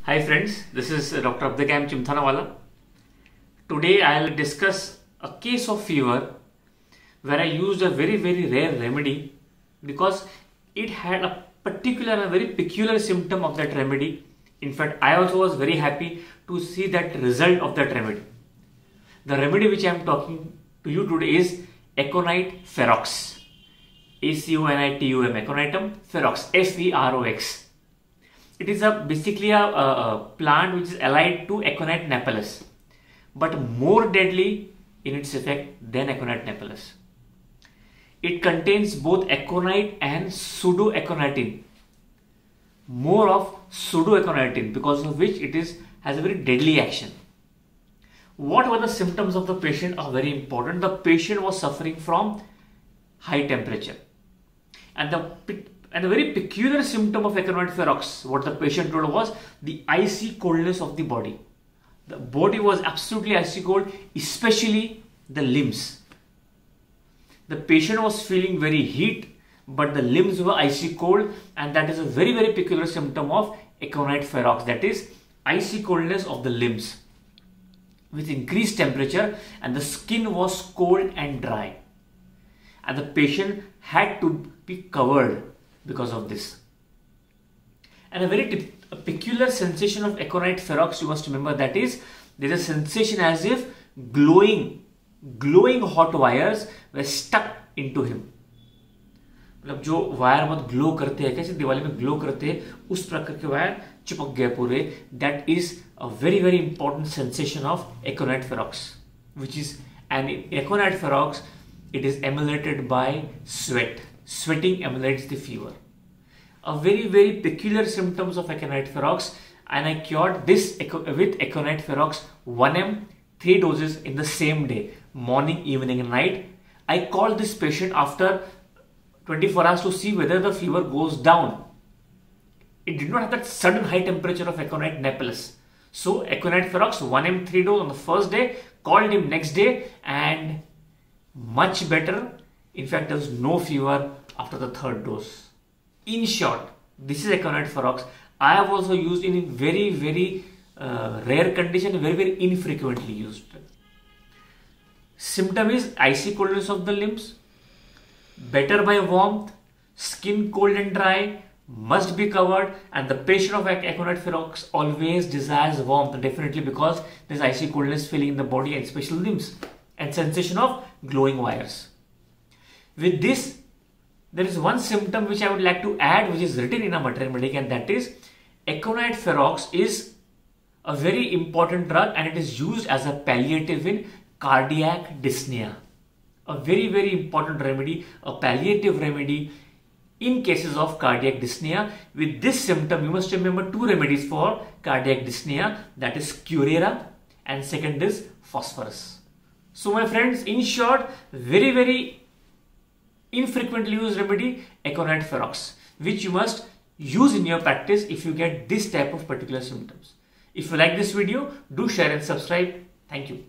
Hi friends, this is Dr. Abdegam Chimthanawala. Today I'll discuss a case of fever where I used a very rare remedy because it had a particular and very peculiar symptom of that remedy. In fact, I also was very happy to see that result of that remedy. The remedy which I am talking to you today is Aconite Ferox. A-C-O-N-I-T-U-M, Aconitum Ferox, F-E-R-O-X. It is basically a plant which is allied to Aconite napellus, but more deadly in its effect than Aconite napellus. It contains both aconite and pseudoaconitin, more of pseudoaconitin, because of which it has a very deadly action. What were the symptoms of the patient are very important. The patient was suffering from high temperature, and the very peculiar symptom of Aconite Ferox, what the patient told was the icy coldness of the body. The body was absolutely icy cold, especially the limbs. The patient was feeling very heat, but the limbs were icy cold, and that is a very peculiar symptom of Aconite Ferox, that is icy coldness of the limbs with increased temperature, and the skin was cold and dry, and the patient had to be covered because of this. And a peculiar sensation of Aconite Ferox, you must remember, that is there is a sensation as if glowing hot wires were stuck into him. मतलब जो wire बहुत glow करते हैं, कैसे दिवाली में glow करते हैं, उस प्रकार के वायर चिपक गए पूरे. That is a very important sensation of Aconite Ferox, which is, and in Aconite Ferox it is emulated by sweat. Sweating emulates the fever. A very peculiar symptoms of Aconite Ferox, and I cured this with Aconite Ferox 1 ml, 3 doses in the same day, morning, evening and night. I called this patient after 24 hours to see whether the fever goes down. It did not have that sudden high temperature of Aconite napellus. So Aconite Ferox 1 ml, 3 doses on the first day, called him next day, and much better. In fact, there was no fever after the third dose. In short, this is Aconite Ferox. I have also used in very rare condition, very infrequently used. Symptom is icy coldness of the limbs, better by warmth, skin cold and dry, must be covered, and the patient of Aconite Ferox always desires warmth, definitely, because there is icy coldness feeling in the body and especially limbs, and sensation of glowing wires. With this, there is one symptom which I would like to add, which is written in a Mater Medica, and that is Aconite Ferox is a very important drug, and it is used as a palliative in cardiac dyspnea. A very important remedy, a palliative remedy in cases of cardiac dyspnea. With this symptom, you must remember 2 remedies for cardiac dyspnea, that is Curera and second is phosphorus. So my friends, in short, very infrequently used remedy, Aconite Ferox, which you must use in your practice if you get this type of particular symptoms. If you like this video, do share and subscribe. Thank you.